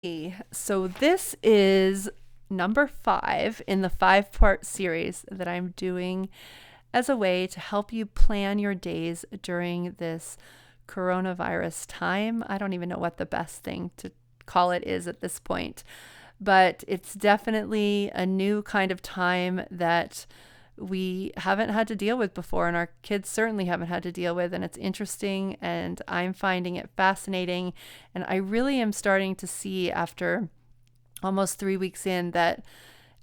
So this is number 5 in the 5-part series that I'm doing as a way to help you plan your days during this coronavirus time. I don't even know what the best thing to call it is at this point, but it's definitely a new kind of time that we haven't had to deal with before, and our kids certainly haven't had to deal with. And it's interesting, and I'm finding it fascinating. And I really am starting to see, after almost 3 weeks in, that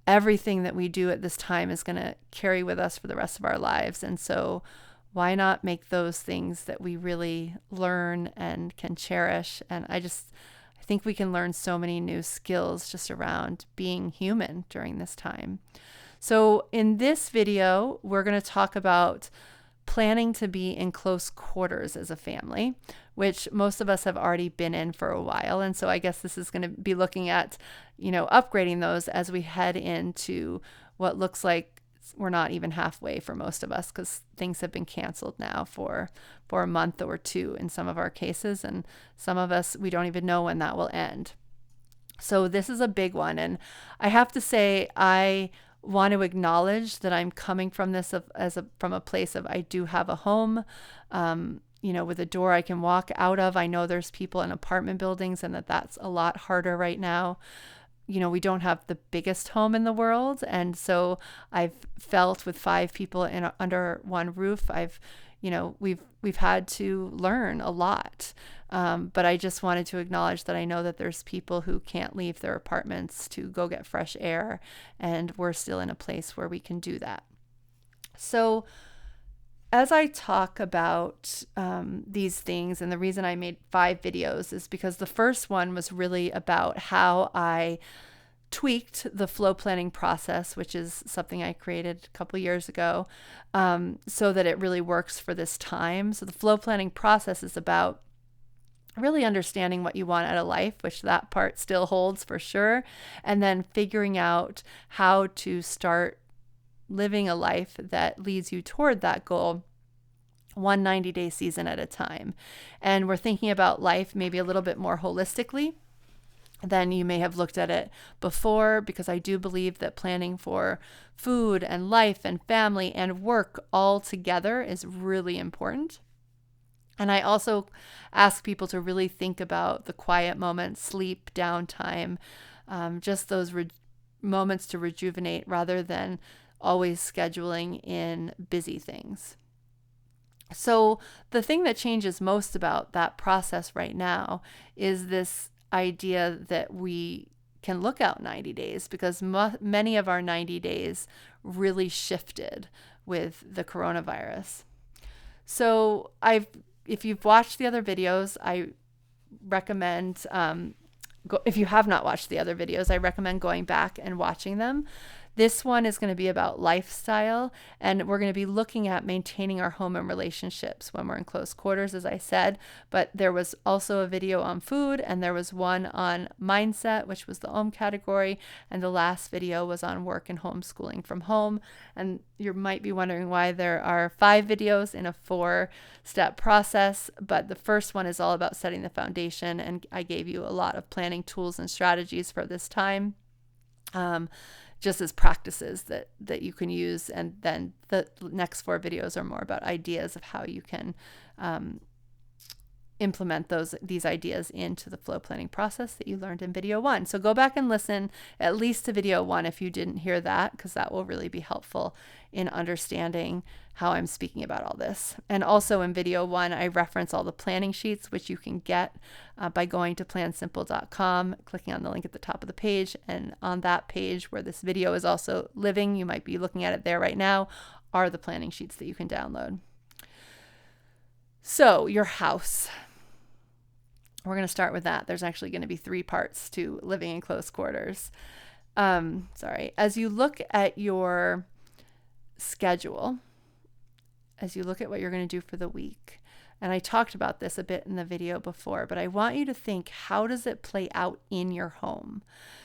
everything that we do at this time is going to carry with us for the rest of our lives. And so, why not make those things that we really learn and can cherish? And I think we can learn so many new skills just around being human during this time. So in this video, we're going to talk about planning to be in close quarters as a family, which most of us have already been in for a while. And so I guess this is going to be looking at, upgrading those as we head into what looks like we're not even halfway for most of us, because things have been canceled now for a month or two in some of our cases. And some of us, we don't even know when that will end. So this is a big one. And I have to say, I want to acknowledge that I'm coming from this from a place of, I do have a home, with a door I can walk out of. I know there's people in apartment buildings, and that's a lot harder right now. We don't have the biggest home in the world, and so I've felt, with 5 people under one roof, we've had to learn a lot. But I just wanted to acknowledge that I know that there's people who can't leave their apartments to go get fresh air, and we're still in a place where we can do that. So as I talk about these things, and the reason I made 5 videos is because the first one was really about how I tweaked the flow planning process, which is something I created a couple years ago, so that it really works for this time. So the flow planning process is about really understanding what you want out of life, which that part still holds for sure, and then figuring out how to start living a life that leads you toward that goal, one 90-day season at a time. And we're thinking about life maybe a little bit more holistically than you may have looked at it before, because I do believe that planning for food and life and family and work all together is really important. And I also ask people to really think about the quiet moments, sleep, downtime, just those moments to rejuvenate, rather than always scheduling in busy things. So the thing that changes most about that process right now is this idea that we can look out 90 days, because many of our 90 days really shifted with the coronavirus. So if you've watched the other videos, I recommend, if you have not watched the other videos, I recommend going back and watching them. This one is going to be about lifestyle, and we're going to be looking at maintaining our home and relationships when we're in close quarters, as I said. But there was also a video on food, and there was one on mindset, which was the home category, and the last video was on work and homeschooling from home. And you might be wondering why there are 5 videos in a 4-step process, but the first one is all about setting the foundation, and I gave you a lot of planning tools and strategies for this time. Just as practices that you can use. And then the next 4 videos are more about ideas of how you can implement these ideas into the flow planning process that you learned in video 1. So go back and listen at least to video 1 if you didn't hear that, because that will really be helpful in understanding how I'm speaking about all this. And also in video 1, I reference all the planning sheets, which you can get by going to plansimple.com, clicking on the link at the top of the page. And on that page, where this video is also living, you might be looking at it there right now, are the planning sheets that you can download. So your house. We're going to start with that. There's actually going to be 3 parts to living in close quarters. As you look at your schedule, as you look at what you're going to do for the week, and I talked about this a bit in the video before, but I want you to think, how does it play out in your home?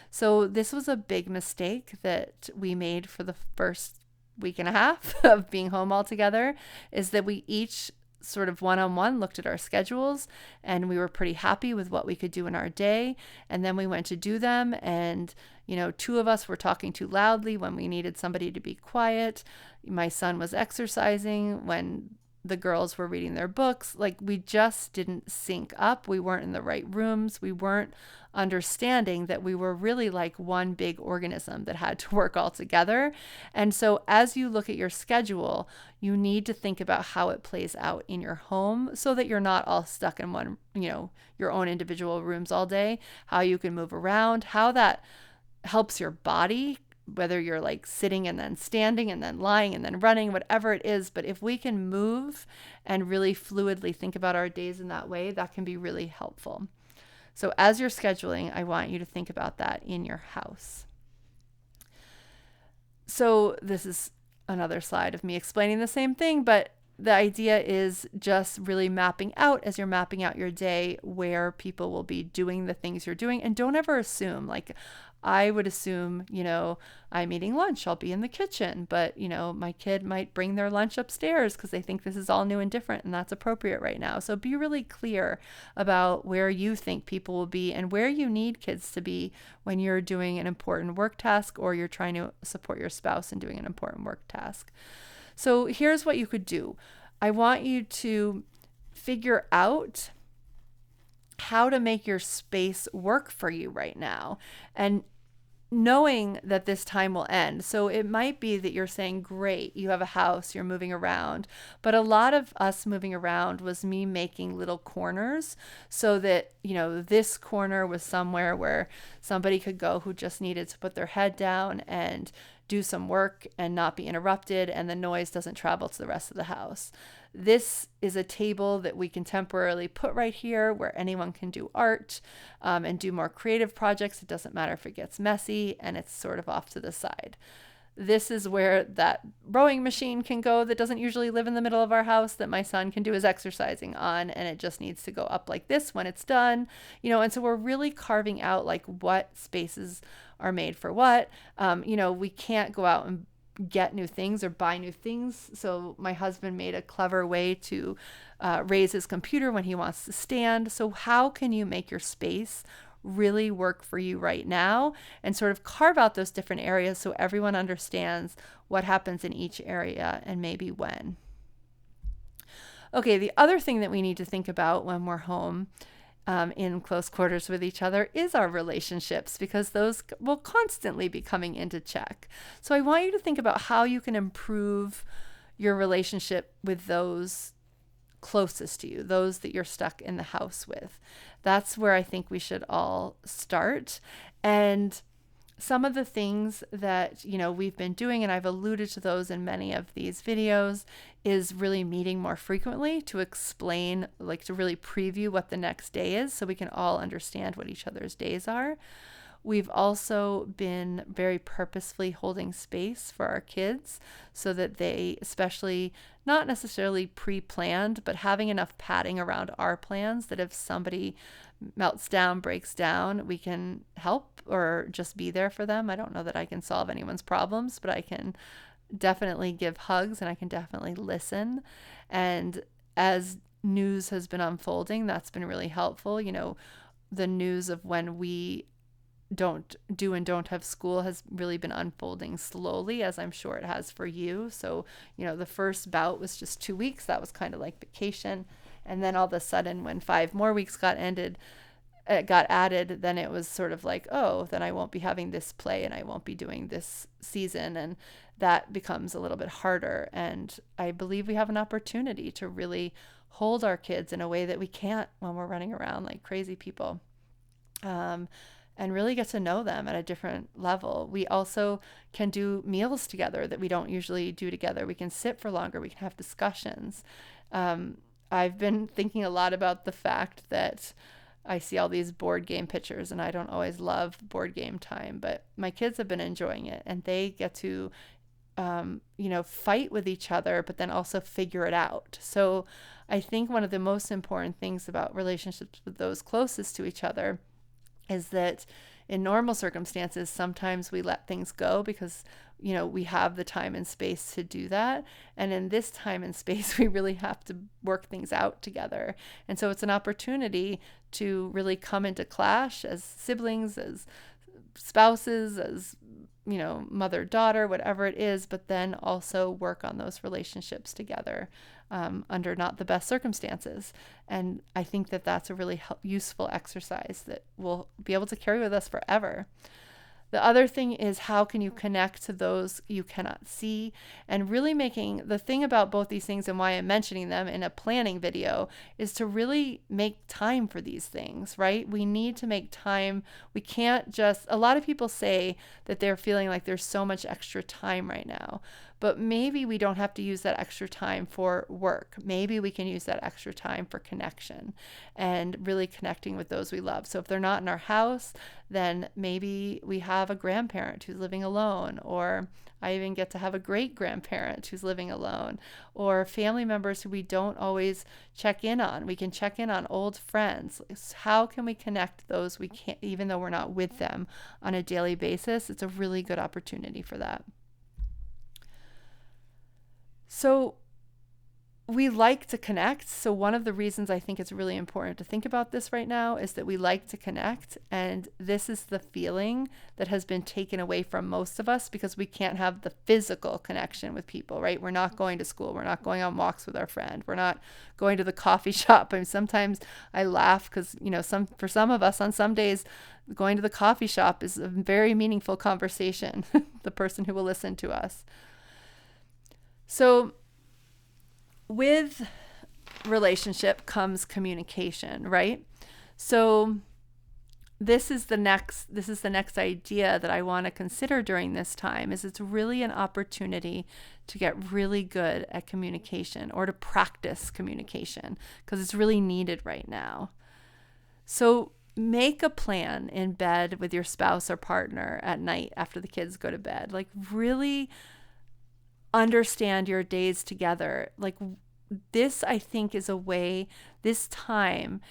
So this was a big mistake that we made for the first week and a half of being home all together, is that we each sort of one-on-one looked at our schedules, and we were pretty happy with what we could do in our day. And then we went to do them, and two of us were talking too loudly when we needed somebody to be quiet. My son was exercising when the girls were reading their books. Like, we just didn't sync up. We weren't in the right rooms. We weren't understanding that we were really like one big organism that had to work all together. And so as you look at your schedule, you need to think about how it plays out in your home so that you're not all stuck in one, your own individual rooms all day, how you can move around, how that helps your body, whether you're like sitting and then standing and then lying and then running, whatever it is. But if we can move and really fluidly think about our days in that way, that can be really helpful. So as you're scheduling, I want you to think about that in your house. So this is another slide of me explaining the same thing, but the idea is just really mapping out, as you're mapping out your day, where people will be doing the things you're doing. And don't ever assume, like, I would assume, I'm eating lunch, I'll be in the kitchen, but, my kid might bring their lunch upstairs because they think this is all new and different, and that's appropriate right now. So be really clear about where you think people will be and where you need kids to be when you're doing an important work task or you're trying to support your spouse in doing an important work task. So here's what you could do. I want you to figure out how to make your space work for you right now, and knowing that this time will end. So it might be that you're saying, great, you have a house, you're moving around. But a lot of us moving around was me making little corners so that, this corner was somewhere where somebody could go who just needed to put their head down and do some work and not be interrupted, and the noise doesn't travel to the rest of the house. This is a table that we can temporarily put right here where anyone can do art and do more creative projects. It doesn't matter if it gets messy, and it's sort of off to the side. This is where that rowing machine can go that doesn't usually live in the middle of our house that my son can do his exercising on, and it just needs to go up like this when it's done, and so we're really carving out like what spaces are made for what. We can't go out and get new things or buy new things. So my husband made a clever way to raise his computer when he wants to stand. So how can you make your space really work for you right now and sort of carve out those different areas so everyone understands what happens in each area and maybe when. Okay, the other thing that we need to think about when we're home in close quarters with each other is our relationships, because those will constantly be coming into check. So I want you to think about how you can improve your relationship with those closest to you, those that you're stuck in the house with. That's where I think we should all start. And some of the things that, we've been doing, and I've alluded to those in many of these videos, is really meeting more frequently to explain, to really preview what the next day is so we can all understand what each other's days are. We've also been very purposefully holding space for our kids so that they, especially not necessarily pre-planned, but having enough padding around our plans that if somebody melts down, breaks down, we can help or just be there for them. I don't know that I can solve anyone's problems, but I can definitely give hugs and I can definitely listen. And as news has been unfolding, that's been really helpful. The news of when we don't have school has really been unfolding slowly, as I'm sure it has for you. So, the first bout was just 2 weeks. That was kind of like vacation. And then all of a sudden, when 5 more weeks got added, then it was sort of like, oh, then I won't be having this play and I won't be doing this season. And that becomes a little bit harder. And I believe we have an opportunity to really hold our kids in a way that we can't when we're running around like crazy people. And really get to know them at a different level. We also can do meals together that we don't usually do together. We can sit for longer. We can have discussions. I've been thinking a lot about the fact that I see all these board game pictures, and I don't always love board game time, but my kids have been enjoying it, and they get to, fight with each other, but then also figure it out. So I think one of the most important things about relationships with those closest to each other is that in normal circumstances, sometimes we let things go because, we have the time and space to do that. And in this time and space, we really have to work things out together. And so it's an opportunity to really come into clash as siblings, as spouses, as, mother, daughter, whatever it is, but then also work on those relationships together under not the best circumstances. And I think that that's a really useful exercise that we'll be able to carry with us forever. The other thing is, how can you connect to those you cannot see? And really making the thing about both these things, and why I'm mentioning them in a planning video, is to really make time for these things, right? We need to make time. We can't just, a lot of people say that they're feeling like there's so much extra time right now. But maybe we don't have to use that extra time for work. Maybe we can use that extra time for connection and really connecting with those we love. So if they're not in our house, then maybe we have a grandparent who's living alone, or I even get to have a great grandparent who's living alone, or family members who we don't always check in on. We can check in on old friends. How can we connect those we can't, even though we're not with them on a daily basis? It's a really good opportunity for that. So we like to connect. So one of the reasons I think it's really important to think about this right now is that we like to connect. And this is the feeling that has been taken away from most of us because we can't have the physical connection with people, right? We're not going to school. We're not going on walks with our friend. We're not going to the coffee shop. I mean, sometimes I laugh because, for some of us on some days, going to the coffee shop is a very meaningful conversation, the person who will listen to us. So with relationship comes communication, right? So this is the next idea that I want to consider during this time, is it's really an opportunity to get really good at communication, or to practice communication, because it's really needed right now. So make a plan in bed with your spouse or partner at night after the kids go to bed. Like, really understand your days together. Like, this, I think, is a way, this time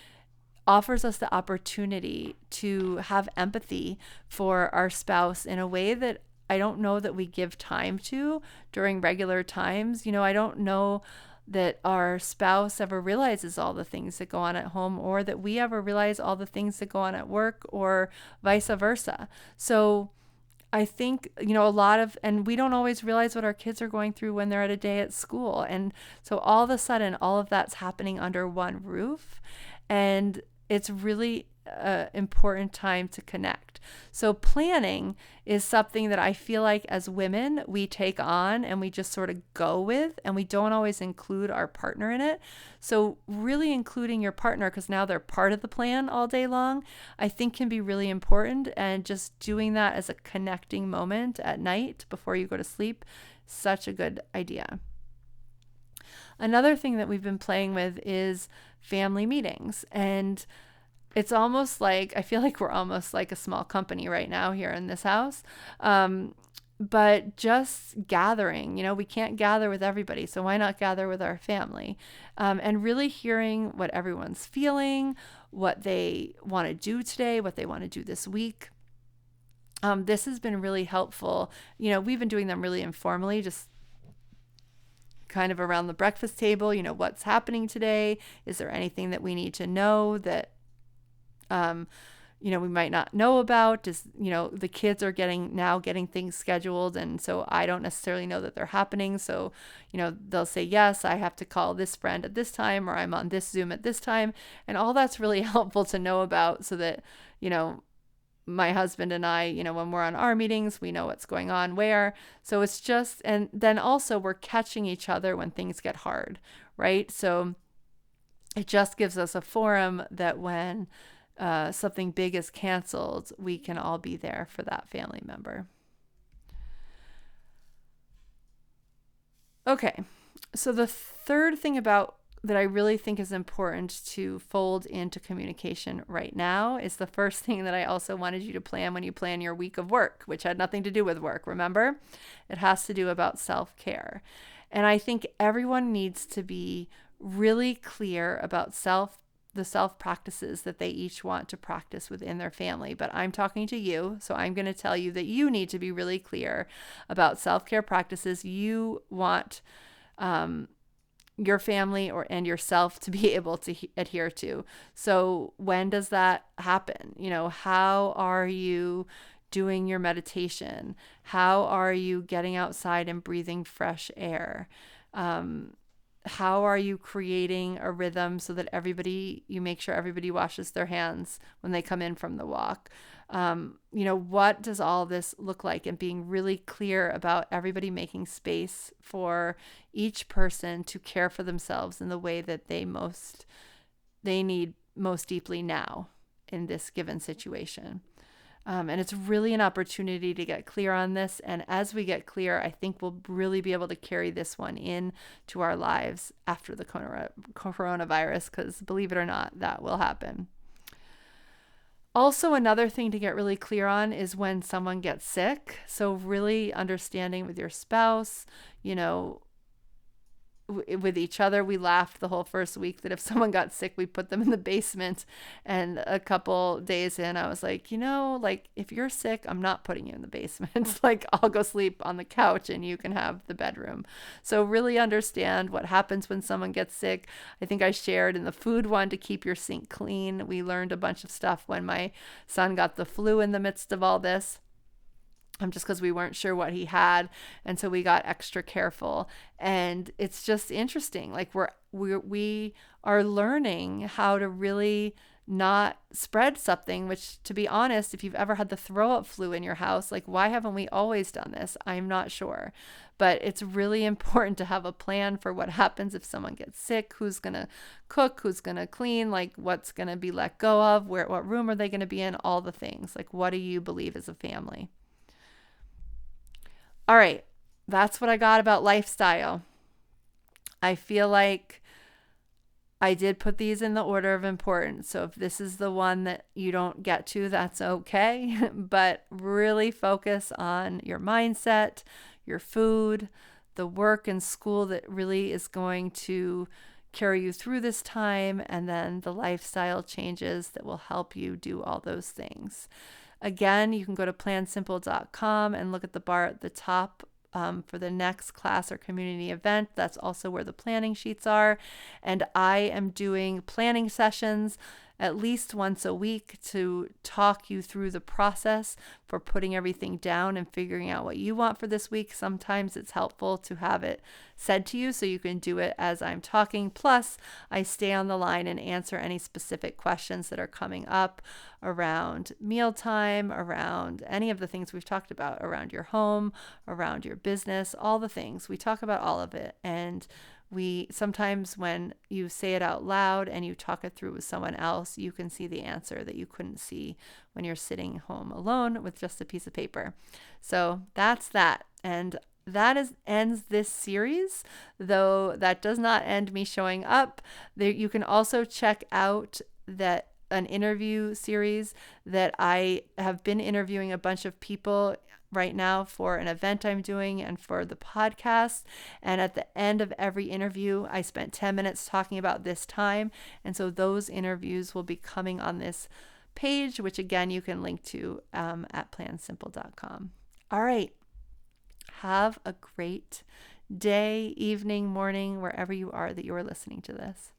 offers us the opportunity to have empathy for our spouse in a way that I don't know that we give time to during regular times. I don't know that our spouse ever realizes all the things that go on at home, or that we ever realize all the things that go on at work, or vice versa. So I think, and we don't always realize what our kids are going through when they're at a day at school. And so all of a sudden, all of that's happening under one roof. And it's really important time to connect. So planning is something that I feel like as women, we take on and we just sort of go with, and we don't always include our partner in it. So really including your partner, because now they're part of the plan all day long, I think can be really important. And just doing that as a connecting moment at night before you go to sleep, such a good idea. Another thing that we've been playing with is family meetings. And it's almost like, I feel like we're almost like a small company right now here in this house. But just gathering, we can't gather with everybody. So why not gather with our family? And really hearing what everyone's feeling, what they want to do today, what they want to do this week. This has been really helpful. We've been doing them really informally, just kind of around the breakfast table. What's happening today? Is there anything that we need to know that we might not know about? The kids are getting things scheduled. And so I don't necessarily know that they're happening. So, they'll say, yes, I have to call this friend at this time, or I'm on this Zoom at this time. And all that's really helpful to know about, so that, my husband and I, when we're on our meetings, we know what's going on where. So it's just, and then also we're catching each other when things get hard, right? So it just gives us a forum that when something big is canceled, we can all be there for that family member. Okay, so the third thing that I really think is important to fold into communication right now is the first thing that I also wanted you to plan when you plan your week of work, which had nothing to do with work. Remember, it has to do about self-care. And I think everyone needs to be really clear about the self practices that they each want to practice within their family. But I'm talking to you, so I'm going to tell you that you need to be really clear about self-care practices you want your family and yourself to be able to adhere to. So when does that happen? How are you doing your meditation? How are you getting outside and breathing fresh air? How are you creating a rhythm so that you make sure everybody washes their hands when they come in from the walk? What does all this look like? And being really clear about everybody making space for each person to care for themselves in the way that they need most deeply now in this given situation. And it's really an opportunity to get clear on this. And as we get clear, I think we'll really be able to carry this one in to our lives after the coronavirus, because believe it or not, that will happen. Also, another thing to get really clear on is when someone gets sick. So really understanding with your spouse, with each other. We laughed the whole first week that if someone got sick, we put them in the basement. And a couple days in, I was like, if you're sick, I'm not putting you in the basement. Like, I'll go sleep on the couch and you can have the bedroom. So really understand what happens when someone gets sick. I think I shared in the food one to keep your sink clean. We learned a bunch of stuff when my son got the flu in the midst of all this. Just because we weren't sure what he had. And so we got extra careful. And it's just interesting. Like we are learning how to really not spread something, which, to be honest, if you've ever had the throw up flu in your house, like, why haven't we always done this? I'm not sure. But it's really important to have a plan for what happens if someone gets sick, who's going to cook, who's going to clean, like what's going to be let go of, what room are they going to be in, all the things. Like, what do you believe as a family? All right, that's what I got about lifestyle. I feel like I did put these in the order of importance. So if this is the one that you don't get to, that's okay. But really focus on your mindset, your food, the work and school that really is going to carry you through this time, and then the lifestyle changes that will help you do all those things. Again, you can go to plansimple.com and look at the bar at the top for the next class or community event. That's also where the planning sheets are. And I am doing planning sessions at least once a week to talk you through the process for putting everything down and figuring out what you want for this week. Sometimes it's helpful to have it said to you so you can do it as I'm talking. Plus, I stay on the line and answer any specific questions that are coming up around mealtime, around any of the things we've talked about, around your home, around your business, all the things. We talk about all of it. And sometimes when you say it out loud and you talk it through with someone else, you can see the answer that you couldn't see when you're sitting home alone with just a piece of paper. So that's that. And that ends this series, though that does not end me showing up. There, you can also check out an interview series that I have been interviewing a bunch of people right now for an event I'm doing and for the podcast. And at the end of every interview, I spent 10 minutes talking about this time. And so those interviews will be coming on this page, which again, you can link to at plansimple.com. All right. Have a great day, evening, morning, wherever you are that you are listening to this.